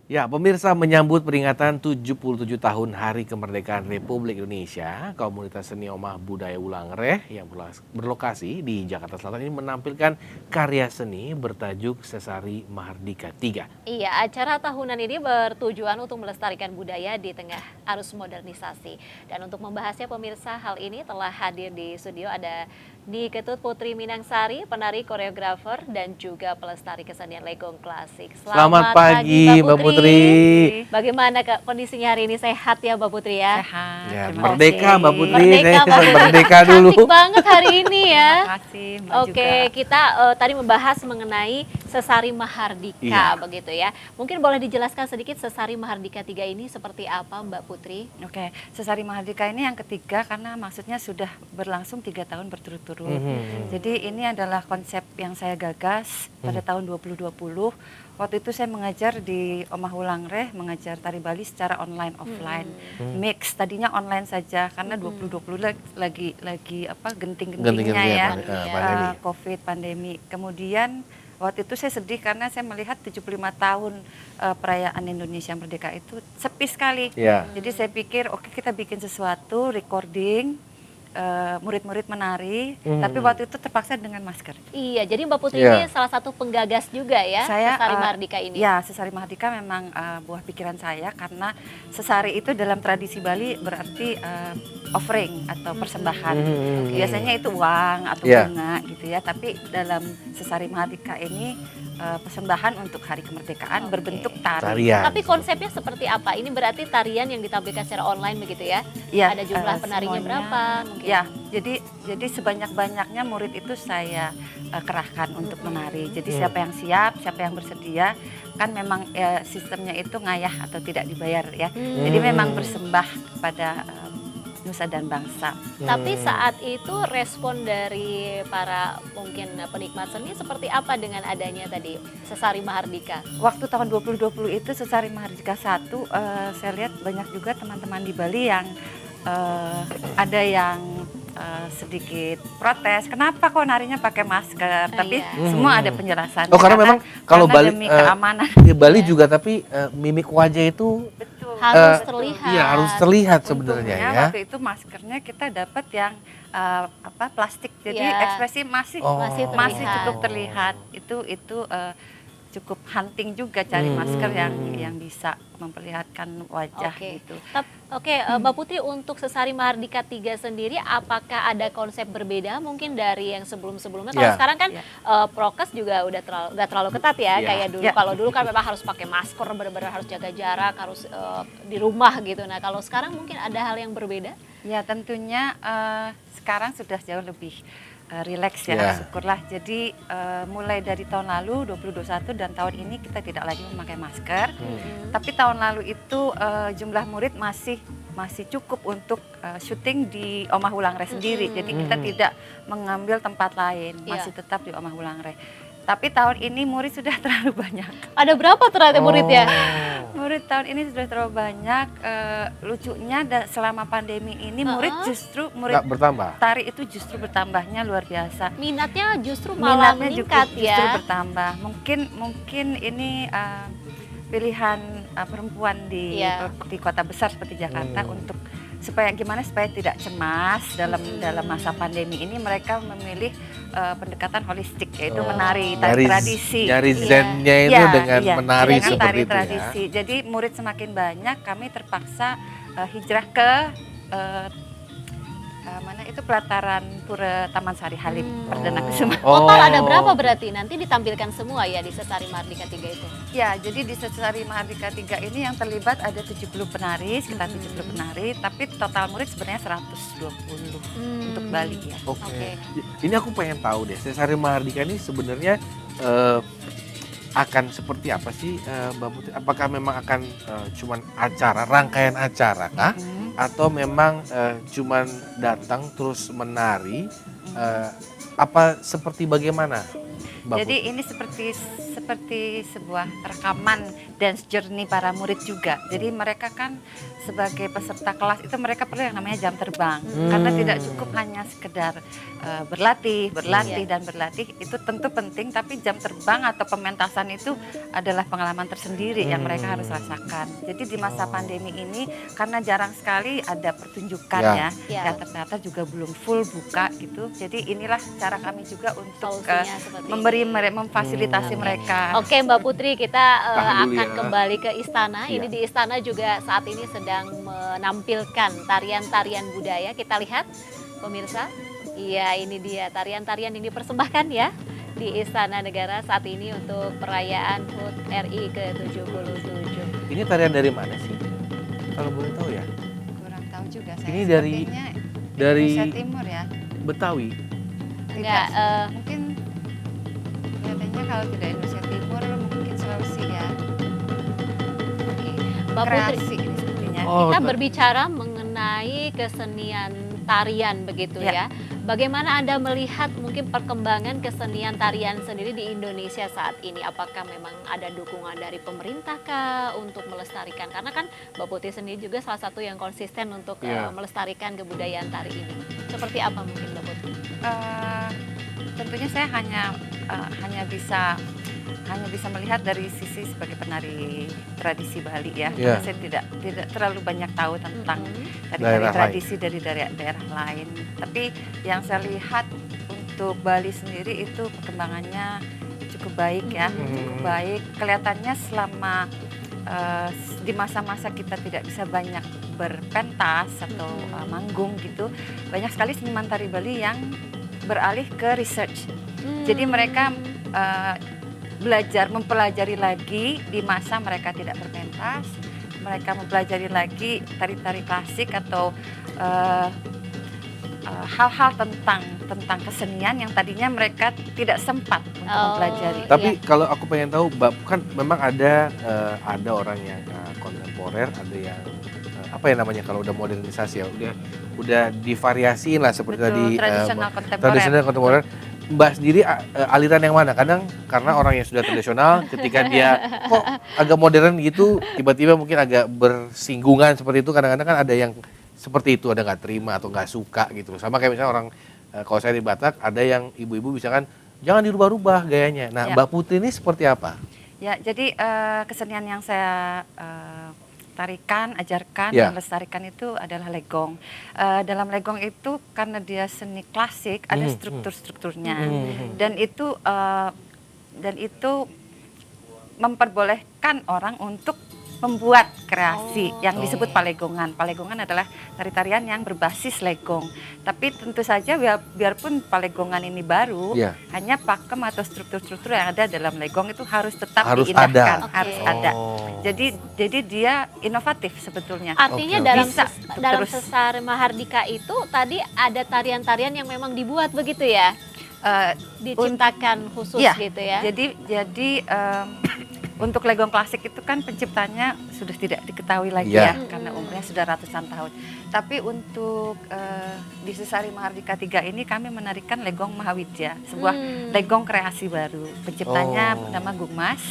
Ya, pemirsa menyambut peringatan 77 tahun Hari Kemerdekaan Republik Indonesia, komunitas seni Omah Budaya Wulangreh yang berlokasi di Jakarta Selatan ini menampilkan karya seni bertajuk Sesari Mahardika III. Iya, acara tahunan ini bertujuan untuk melestarikan budaya di tengah arus modernisasi. Dan untuk membahasnya pemirsa, hal ini telah hadir di studio ada Ketut Putri Minangsari, penari koreografer dan juga pelestari kesenian legong klasik. Selamat pagi, Mbak Putri. Bagaimana kondisinya hari ini, sehat ya Mbak Putri ya? Sehat. Ya, Terima merdeka kasih. Mbak Putri. Merdeka, Mbak Putri. Merdeka dulu. Cantik banget hari ini ya. Terima kasih, Mbak Oke, juga. kita tadi membahas mengenai Sesari Mahardika, Iya. begitu ya. Mungkin boleh dijelaskan sedikit Sesari Mahardika III ini seperti apa, Mbak Putri? Oke, Sesari Mahardika ini yang ketiga karena maksudnya sudah berlangsung 3 tahun berturut-turut. Jadi ini adalah konsep yang saya gagas pada tahun 2020. Waktu itu saya mengajar di Omah Wulangreh, mengajar tari Bali secara online offline, mix. Tadinya online saja karena 2020 lagi apa genting-gentingnya ya, Pandemi. COVID pandemi. Kemudian waktu itu saya sedih karena saya melihat 75 tahun perayaan Indonesia Merdeka itu sepi sekali. Ya. Jadi saya pikir oke, kita bikin sesuatu, recording, murid-murid menari, tapi waktu itu terpaksa dengan masker. Iya, jadi Mbak Putri Iya. ini salah satu penggagas juga ya, Sesari Mahardika ini. Ya, Sesari Mahardika memang buah pikiran saya karena sesari itu dalam tradisi Bali berarti offering atau persembahan. Biasanya itu uang atau Iya. bunga gitu ya, tapi dalam Sesari Mahardika ini persembahan untuk hari kemerdekaan berbentuk tari. Tarian. Tapi konsepnya seperti apa? Ini berarti tarian yang ditampilkan secara online begitu ya? Ya, Ada jumlah penarinya semuanya. berapa? Mungkin. Ya, jadi sebanyak-banyaknya murid itu saya kerahkan untuk menari. Jadi siapa yang siap, siapa yang bersedia, kan memang sistemnya itu ngayah atau tidak dibayar ya. Jadi memang bersembah kepada nusa dan bangsa. Tapi saat itu respon dari para mungkin penikmat seni seperti apa dengan adanya tadi Sesari Mahardika? Waktu tahun 2020 itu Sesari Mahardika 1, saya lihat banyak juga teman-teman di Bali yang ada yang sedikit protes, kenapa kok narinya pakai masker? Tapi Iya. semua ada penjelasan. Oh, karena memang kalau Bali demi keamanan. di Bali juga tapi mimik wajah itu Betul. Harus terlihat. Iya, harus terlihat sebenarnya Untungnya ya. waktu itu maskernya kita dapat yang plastik, jadi Iya. ekspresi masih Oh. Masih masih terlihat. cukup terlihat. Itu cukup hunting juga cari masker yang bisa memperlihatkan wajah Oke. gitu. Oke, Mbak Putri, untuk Sesari Mahardika III sendiri apakah ada konsep berbeda mungkin dari yang sebelum-sebelumnya? Kalau Ya. sekarang kan Ya. prokes juga udah nggak terlalu ketat ya, Ya. kayak dulu. Ya. Kalau dulu kan memang harus pakai masker, benar-benar harus jaga jarak, harus di rumah gitu. Nah, kalau sekarang mungkin ada hal yang berbeda? Ya tentunya sekarang sudah jauh lebih rileks ya, Ya. syukurlah. Jadi mulai dari tahun lalu 2021 dan tahun ini kita tidak lagi memakai masker. Tapi tahun lalu itu jumlah murid masih cukup untuk syuting di Omah Wulangreh sendiri. Jadi kita tidak mengambil tempat lain, masih tetap di Omah Wulangreh. Tapi tahun ini murid sudah terlalu banyak. Ada berapa ternyata muridnya? Murid tahun ini sudah terlalu banyak. Lucunya selama pandemi ini murid Nggak bertambah. tari itu justru bertambahnya luar biasa. Minatnya justru malah Minatnya meningkat justru ya. bertambah. Mungkin ini pilihan perempuan di Iya. di kota besar seperti Jakarta untuk supaya tidak cemas dalam masa pandemi ini, mereka memilih pendekatan holistik, yaitu menari tari tradisi. Nyari Iya. zennya itu Iya, dengan iya, menari dengan seperti tari itu ya. tradisi. Jadi murid semakin banyak, kami terpaksa hijrah ke mana itu pelataran Pura Taman Sari Halim Perdana Kusuma. Total ada Oh. berapa berarti? Nanti ditampilkan semua ya di Sesari Mahardika III itu? Ya, jadi di Sesari Mahardika III ini yang terlibat ada 70 penari, sekitar 70 penari, tapi total murid sebenarnya 120 untuk Bali ya. Oke. Oke. Ini aku pengen tahu deh, Sesari Mahardika ini sebenarnya akan seperti apa sih, Mbak Putri? Apakah memang akan cuman acara, rangkaian acara kah? Atau memang cuman datang terus menari? Apa seperti bagaimana, Mbak Jadi Putri? ini seperti seperti sebuah rekaman dance journey para murid juga. Jadi mereka kan sebagai peserta kelas itu mereka perlu yang namanya jam terbang. Karena tidak cukup hanya sekedar berlatih dan berlatih, itu tentu penting, tapi jam terbang atau pementasan itu adalah pengalaman tersendiri yang mereka harus rasakan. Jadi di masa pandemi ini karena jarang sekali ada pertunjukan Ya. teater-teater juga belum full buka gitu. Jadi inilah cara kami juga untuk Solusinya seperti memfasilitasi mereka. Oke Mbak Putri, kita Tahan dulu akan ya. kembali ke istana. Iya. Ini di istana juga saat ini sedang menampilkan tarian-tarian budaya. Kita lihat pemirsa. Iya, ini dia tarian-tarian yang dipersembahkan ya di Istana Negara saat ini untuk perayaan HUT RI ke-77. Ini tarian dari mana sih? Kalau boleh tahu ya. Kurang tahu juga saya. Ini dari- Sepertinya Dari Indonesia Timur ya. Betawi. Enggak, Mungkin kelihatannya kalau tidak Indonesia Timur mungkin Sulawesi ya. oke. Mbak Putri, Kreasi ini sepertinya. Oh, kita berbicara mengenai kesenian tarian begitu ya. Ya. Bagaimana Anda melihat mungkin perkembangan kesenian tarian sendiri di Indonesia saat ini? Apakah memang ada dukungan dari pemerintah kah untuk melestarikan? Karena kan Mbak Putri sendiri juga salah satu yang konsisten untuk Iya. melestarikan kebudayaan tari ini. Seperti apa mungkin Mbak Putri? Tentunya saya hanya bisa melihat dari sisi sebagai penari tradisi Bali ya. Iya. Karena saya tidak terlalu banyak tahu tentang Daerah lain. tradisi dari daerah lain. Tapi yang saya lihat untuk Bali sendiri itu perkembangannya cukup baik ya, cukup baik. Kelihatannya selama di masa-masa kita tidak bisa banyak berpentas atau manggung gitu, banyak sekali seniman tari Bali yang beralih ke research. Jadi mereka mempelajari lagi di masa mereka tidak berpentas, mereka mempelajari lagi tari-tari klasik atau hal-hal tentang kesenian yang tadinya mereka tidak sempat untuk mempelajari. Tapi Iya. kalau aku pengen tahu, kan memang ada orang yang kontemporer, ada yang apa ya namanya kalau udah modernisasi ya, udah divariasiin lah seperti Betul, tadi tradisional kontemporer. tradisional kontemporer. Mbak sendiri aliran yang mana? Kadang karena orang yang sudah tradisional, ketika dia kok agak modern gitu, tiba-tiba mungkin agak bersinggungan seperti itu. Kadang-kadang kan ada yang seperti itu, ada nggak terima atau nggak suka gitu. Sama kayak misalnya orang kalau saya di Batak, ada yang ibu-ibu misalkan jangan dirubah-rubah gayanya. Nah, Ya. Mbak Putri ini seperti apa? Ya, jadi kesenian yang saya tarikan, ajarkan, Ya. dan lestarikan itu adalah legong. Dalam legong itu karena dia seni klasik, ada struktur-strukturnya, dan itu memperbolehkan orang untuk membuat kreasi yang disebut palegongan. Palegongan adalah tari-tarian yang berbasis legong. Tapi tentu saja biarpun palegongan ini baru, Ya. hanya pakem atau struktur-struktur yang ada dalam legong itu harus tetap Harus diindahkan, ada. harus Oke. ada. Oh. Jadi dia inovatif sebetulnya. Artinya Oke, dalam bisa dalam terus. Sesar Mahardika itu tadi ada tarian-tarian yang memang dibuat begitu ya, Eh, diciptakan khusus Iya, gitu ya. Jadi untuk legong klasik itu kan penciptanya sudah tidak diketahui lagi Iya. ya, karena umurnya sudah ratusan tahun. Tapi untuk di Sesari Mahardika 3 ini kami menarikan legong Mahawidya, sebuah legong kreasi baru. Penciptanya bernama Gungmas,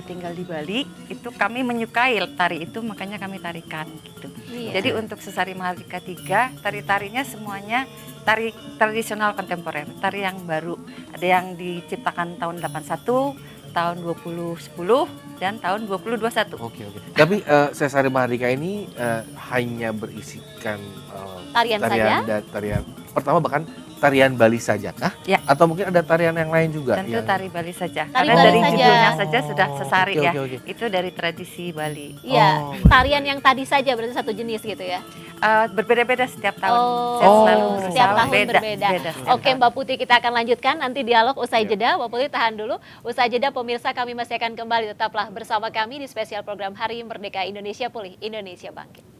tinggal di Bali. Itu kami menyukai tari itu, makanya kami tarikan gitu. Iya. Jadi untuk Sesari Mahardika 3, tari-tarinya semuanya tari tradisional kontemporer, tari yang baru. Ada yang diciptakan tahun 81, tahun 2010, dan tahun 2021. Oke. Tapi Sesari Mahardika ini hanya berisikan Tarian saja? Tarian pertama bahkan tarian Bali saja kah? Ya. Atau mungkin ada tarian yang lain juga? Tentu tari Bali saja. Tari Karena Bali dari saja. judulnya saja sudah Oh, Sesari oke, ya. oke. Itu dari tradisi Bali. Iya, Oh, tarian yang tadi saja berarti satu jenis gitu ya. Berbeda-beda setiap tahun. Oh, Saya selalu Oh. berusaha setiap tahun berbeda. setiap Oke tahun. Mbak Putri, kita akan lanjutkan nanti dialog usai Iya. jeda. Mbak Putri tahan dulu. Usai jeda pemirsa kami masih akan kembali, tetaplah bersama kami di spesial program Hari Merdeka Indonesia Pulih, Indonesia Bangkit.